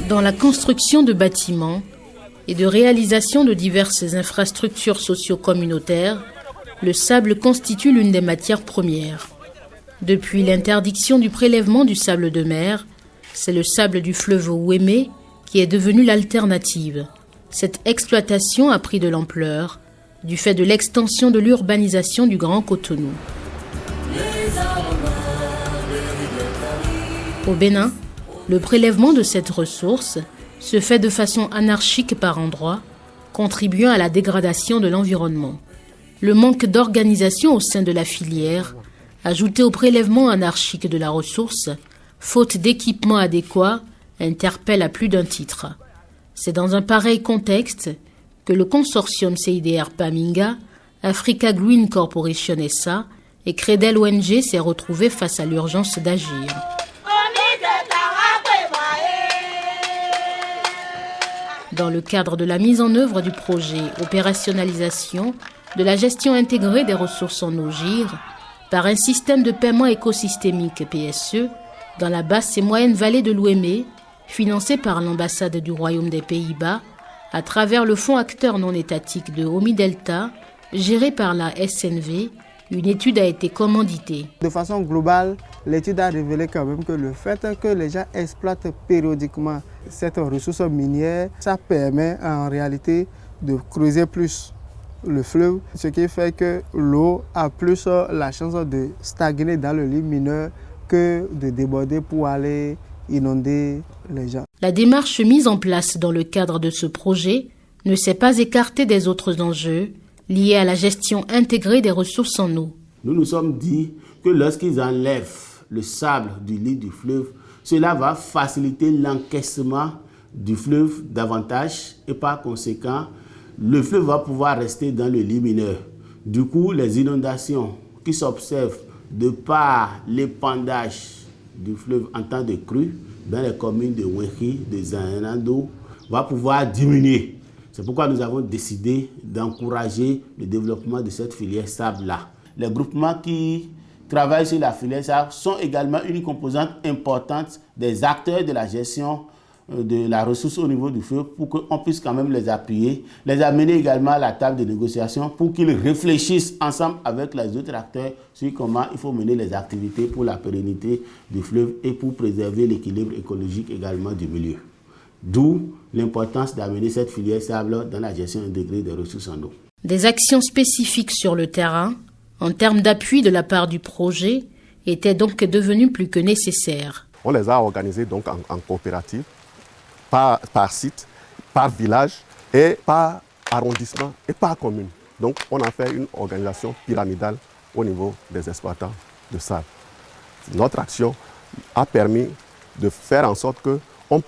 Dans la construction de bâtiments et de réalisation de diverses infrastructures socio-communautaires, le sable constitue l'une des matières premières. Depuis l'interdiction du prélèvement du sable de mer, c'est le sable du fleuve Ouémé qui est devenu l'alternative. Cette exploitation a pris de l'ampleur du fait de l'extension de l'urbanisation du Grand Cotonou. Au Bénin, le prélèvement de cette ressource se fait de façon anarchique par endroits, contribuant à la dégradation de l'environnement. Le manque d'organisation au sein de la filière, ajouté au prélèvement anarchique de la ressource, faute d'équipements adéquats, interpelle à plus d'un titre. C'est dans un pareil contexte que le consortium CIDR Paminga, Africa Green Corporation SA et Credel ONG s'est retrouvé face à l'urgence d'agir. Dans le cadre de la mise en œuvre du projet opérationnalisation de la gestion intégrée des ressources en eau GIR par un système de paiement écosystémique PSE dans la basse et moyenne vallée de l'Ouémé, financé par l'ambassade du Royaume des Pays-Bas à travers le fonds acteur non étatique de Omi Delta, géré par la SNV, une étude a été commanditée. De façon globale, l'étude a révélé quand même que le fait que les gens exploitent périodiquement cette ressource minière, ça permet en réalité de creuser plus le fleuve, ce qui fait que l'eau a plus la chance de stagner dans le lit mineur que de déborder pour aller inonder les gens. La démarche mise en place dans le cadre de ce projet ne s'est pas écartée des autres enjeux liés à la gestion intégrée des ressources en eau. Nous nous sommes dit que lorsqu'ils enlèvent le sable du lit du fleuve, cela va faciliter l'encaissement du fleuve davantage et par conséquent, le fleuve va pouvoir rester dans le lit mineur. Du coup, les inondations qui s'observent de par l'épandage du fleuve en temps de crue dans les communes de Ouéhi, de Zanando, va pouvoir diminuer. C'est pourquoi nous avons décidé d'encourager le développement de cette filière sable-là. Les groupements qui travaillent sur la filière sable sont également une composante importante des acteurs de la gestion de la ressource au niveau du fleuve pour qu'on puisse quand même les appuyer, les amener également à la table de négociation pour qu'ils réfléchissent ensemble avec les autres acteurs sur comment il faut mener les activités pour la pérennité du fleuve et pour préserver l'équilibre écologique également du milieu. D'où l'importance d'amener cette filière sable dans la gestion intégrée des ressources en eau. Des actions spécifiques sur le terrain, en termes d'appui de la part du projet, étaient donc devenues plus que nécessaires. On les a organisées donc en coopérative, par site, par village et par arrondissement et par commune. Donc on a fait une organisation pyramidale au niveau des exploitants de sable. Notre action a permis de faire en sorte qu'on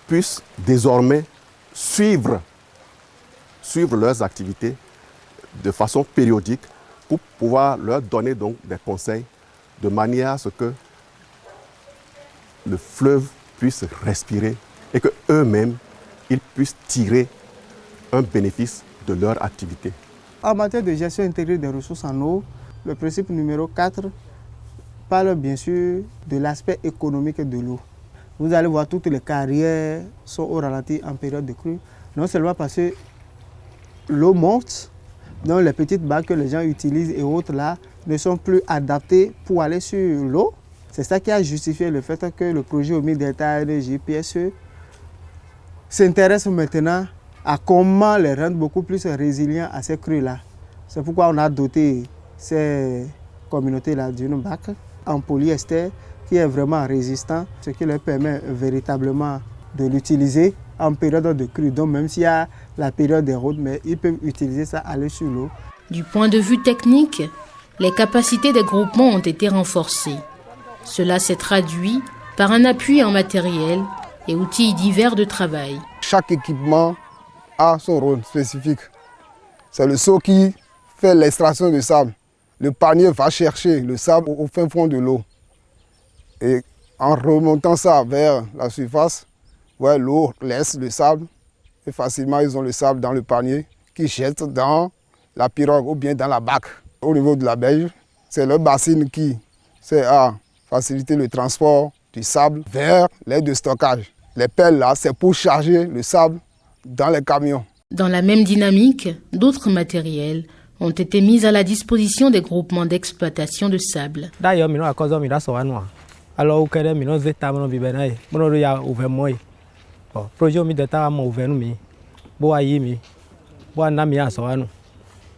puisse désormais suivre leurs activités de façon périodique pour pouvoir leur donner donc des conseils de manière à ce que le fleuve puisse respirer et qu'eux-mêmes, ils puissent tirer un bénéfice de leur activité. En matière de gestion intégrée des ressources en eau, le principe numéro 4 parle bien sûr de l'aspect économique de l'eau. Vous allez voir toutes les carrières sont au ralenti en période de crue, non seulement parce que l'eau monte, donc les petites bagues que les gens utilisent et autres là ne sont plus adaptées pour aller sur l'eau. C'est ça qui a justifié le fait que le projet Omi Delta Énergie PSE s'intéresse maintenant à comment les rendre beaucoup plus résilients à ces crues-là. C'est pourquoi on a doté ces communautés-là d'une bac en polyester qui est vraiment résistant, ce qui leur permet véritablement de l'utiliser en période de crue. Donc même s'il y a la période des routes, mais ils peuvent utiliser ça, aller sur l'eau. Du point de vue technique, les capacités des groupements ont été renforcées. Cela s'est traduit par un appui en matériel et outils divers de travail. Chaque équipement a son rôle spécifique. C'est le seau qui fait l'extraction de sable. Le panier va chercher le sable au fin fond de l'eau. Et en remontant ça vers la surface, l'eau laisse le sable et facilement ils ont le sable dans le panier qui jette dans la pirogue ou bien dans la barque. Au niveau de la berge, c'est le bassine qui sert à faciliter le transport du sable vers l'aire de stockage. Les pelles là, c'est pour charger le sable dans les camions. Dans la même dynamique, d'autres matériels ont été mis à la disposition des groupements d'exploitation de sable. D'ailleurs, alors que les minons états non vivent, mon ya ouvert moi. Projet mi d'état mon ouvert mi. Boayi mi. Boana mi asowanu.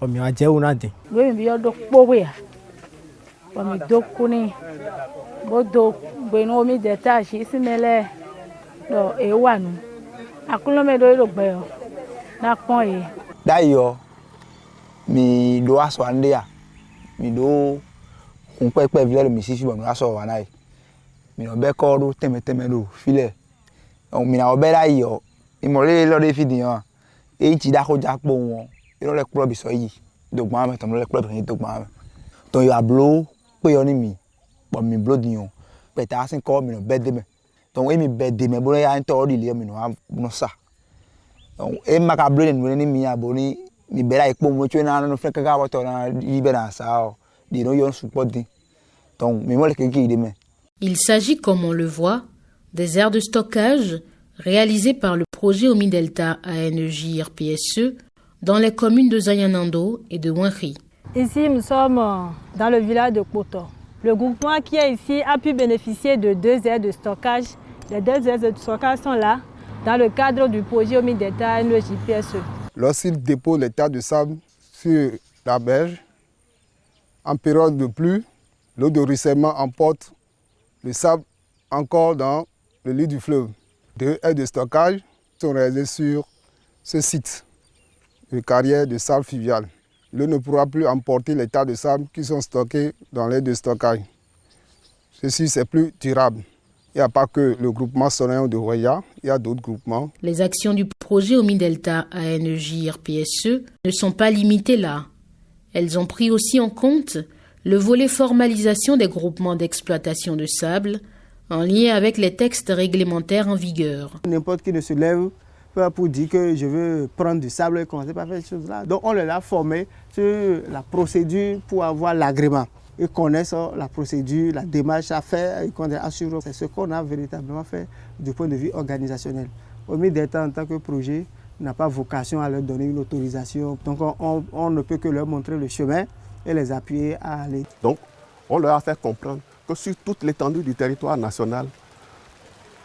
O mi aje unadi. We mi yodo powe ya. O mi dokuni. Bodo gbeno mi d'état shi simele do ewanu. Akulo me do gbe o. Na pon yi. D'ailleurs, mi do aso ande ya. Mi do un pepe vile mi sisi bon aso wanai. Mi no be ko do teme do file. O mi na obe dai yo. Imole lo de fidi yan. E ti da ko japo won. Iro le club so yi. Dogma me ton le club ni dogma. Ton yo ablo pe yo ni mi. Bo mi blo di yon. Pe ta sin ko mi no be de me. Ton e mi be de me bo ya nto ri le mi no sa. Ton e ma ka blo ni mi aboni mi be dai po mo twe na no fe ka wa to na ibe na sa o. Di no yon support di. Ton mi mo le ke de me. Il s'agit, comme on le voit, des aires de stockage réalisées par le projet Omi-Delta ANEJ-RPSE dans les communes de Zayanando et de Wanri. Ici, nous sommes dans le village de Koto. Le groupement qui est ici a pu bénéficier de 2 aires de stockage. Les 2 aires de stockage sont là dans le cadre du projet Omi-Delta ANEJ-RPSE. Lorsqu'il dépose les tas de sable sur la berge, en période de pluie, l'eau de ruissellement emporte le sable encore dans le lit du fleuve. 2 aires de stockage sont réalisées sur ce site, une carrière de sable fluvial. L'eau ne pourra plus emporter les tas de sable qui sont stockés dans l'aire de stockage. Ceci, c'est plus durable. Il n'y a pas que le groupement Sonayon de Roya, il y a d'autres groupements. Les actions du projet Omi-Delta ANEJ-RPSE ne sont pas limitées là. Elles ont pris aussi en compte le volet formalisation des groupements d'exploitation de sable en lien avec les textes réglementaires en vigueur. N'importe qui ne se lève pour dire que je veux prendre du sable et commencer par faire ces choses-là. Donc on les a formés sur la procédure pour avoir l'agrément. Ils connaissent la procédure, la démarche à faire, ils connaissent assurer. C'est ce qu'on a véritablement fait du point de vue organisationnel. Omi-Delta en tant que projet n'a pas vocation à leur donner une autorisation. Donc on ne peut que leur montrer le chemin et les appuyer à aller. Donc, on leur a fait comprendre que sur toute l'étendue du territoire national,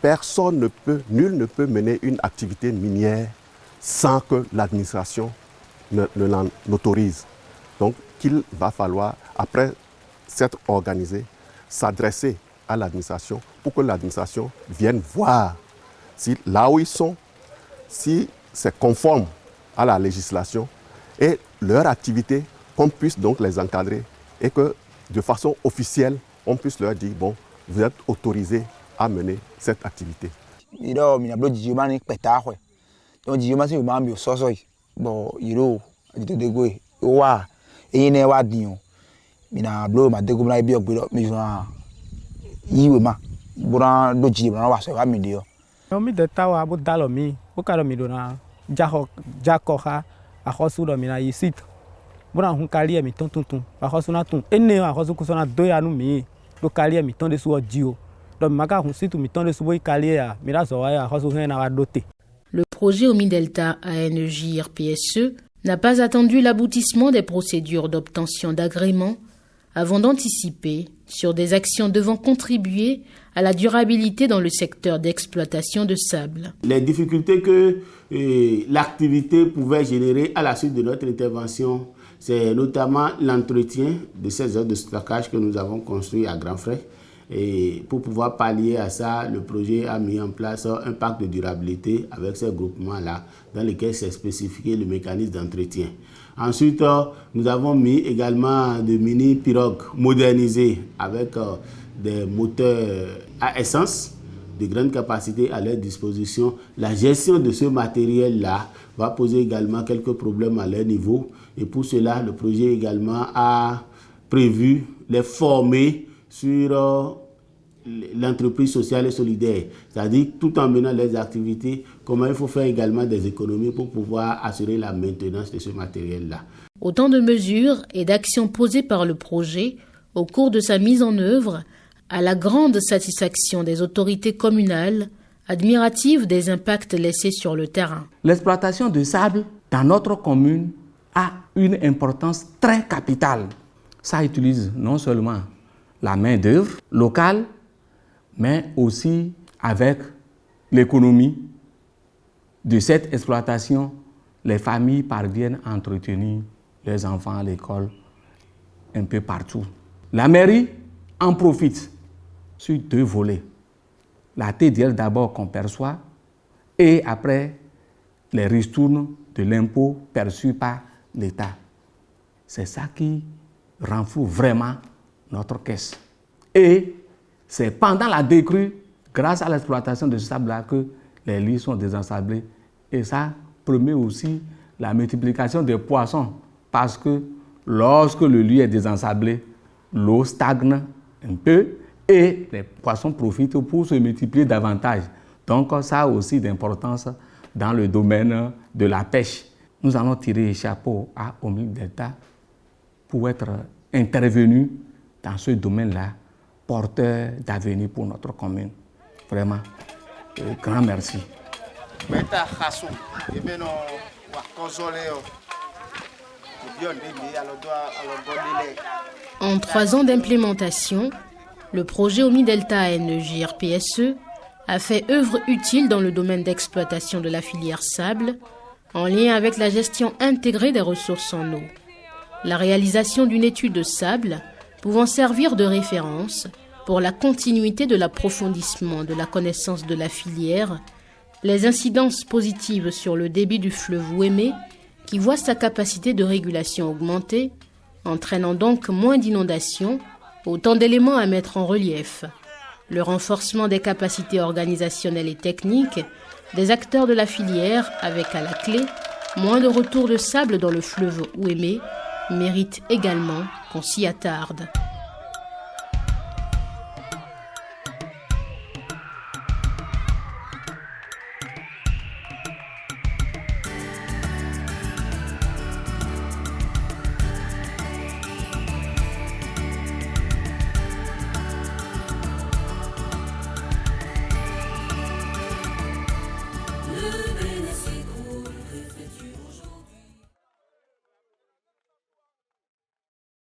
nul ne peut mener une activité minière sans que l'administration ne l'en autorise. Donc, qu'il va falloir, après s'être organisé, s'adresser à l'administration pour que l'administration vienne voir si là où ils sont, si c'est conforme à la législation et leur activité, qu'on puisse donc les encadrer et que de façon officielle, on puisse leur dire, bon, vous êtes autorisés à mener cette activité. Bora hun kali mi ton ton a khosu na tun enne a khosu kusona do ya nu mi do kali mi ton de su odio do maka hun situ mi ton de su boy kali ya mi ra so ya khosu hen na doté. Le projet Omi-Delta ANEJ-RPSE n'a pas attendu l'aboutissement des procédures d'obtention d'agrément avant d'anticiper sur des actions devant contribuer à la durabilité dans le secteur d'exploitation de sable. Les difficultés que l'activité pouvait générer à la suite de notre intervention, c'est notamment l'entretien de ces aires de stockage que nous avons construit à grands frais. Et pour pouvoir pallier à ça, le projet a mis en place un pacte de durabilité avec ces groupements-là, dans lesquels s'est spécifié le mécanisme d'entretien. Ensuite, nous avons mis également des mini-pirogues modernisées avec des moteurs à essence de grande capacité à leur disposition. La gestion de ce matériel-là va poser également quelques problèmes à leur niveau. Et pour cela, le projet également a prévu les former sur l'entreprise sociale et solidaire, c'est-à-dire tout en menant les activités, comment il faut faire également des économies pour pouvoir assurer la maintenance de ce matériel-là. Autant de mesures et d'actions posées par le projet au cours de sa mise en œuvre, à la grande satisfaction des autorités communales, admiratives des impacts laissés sur le terrain. L'exploitation de sable dans notre commune a une importance très capitale. Ça utilise non seulement la main-d'œuvre locale, mais aussi avec l'économie de cette exploitation, les familles parviennent à entretenir les enfants à l'école un peu partout. La mairie en profite sur 2 volets. La TDL d'abord qu'on perçoit et après les ristournes de l'impôt perçu par l'État. C'est ça qui renfloue vraiment notre caisse. Et c'est pendant la décrue, grâce à l'exploitation de ce sable-là, que les lits sont désensablés. Et ça permet aussi la multiplication des poissons. Parce que lorsque le lit est désensablé, l'eau stagne un peu et les poissons profitent pour se multiplier davantage. Donc ça a aussi d'importance dans le domaine de la pêche. Nous allons tirer chapeau à Omni Delta pour être intervenus dans ce domaine-là, porteur d'avenir pour notre commune. Vraiment, grand merci. En 3 ans d'implémentation, le projet Omi Delta ANEJR-PSE a fait œuvre utile dans le domaine d'exploitation de la filière sable, en lien avec la gestion intégrée des ressources en eau. La réalisation d'une étude de sable pouvant servir de référence pour la continuité de l'approfondissement de la connaissance de la filière, les incidences positives sur le débit du fleuve Ouémé, qui voit sa capacité de régulation augmenter, entraînant donc moins d'inondations, autant d'éléments à mettre en relief. Le renforcement des capacités organisationnelles et techniques des acteurs de la filière, avec à la clé moins de retours de sable dans le fleuve Ouémé, mérite également qu'on s'y attarde.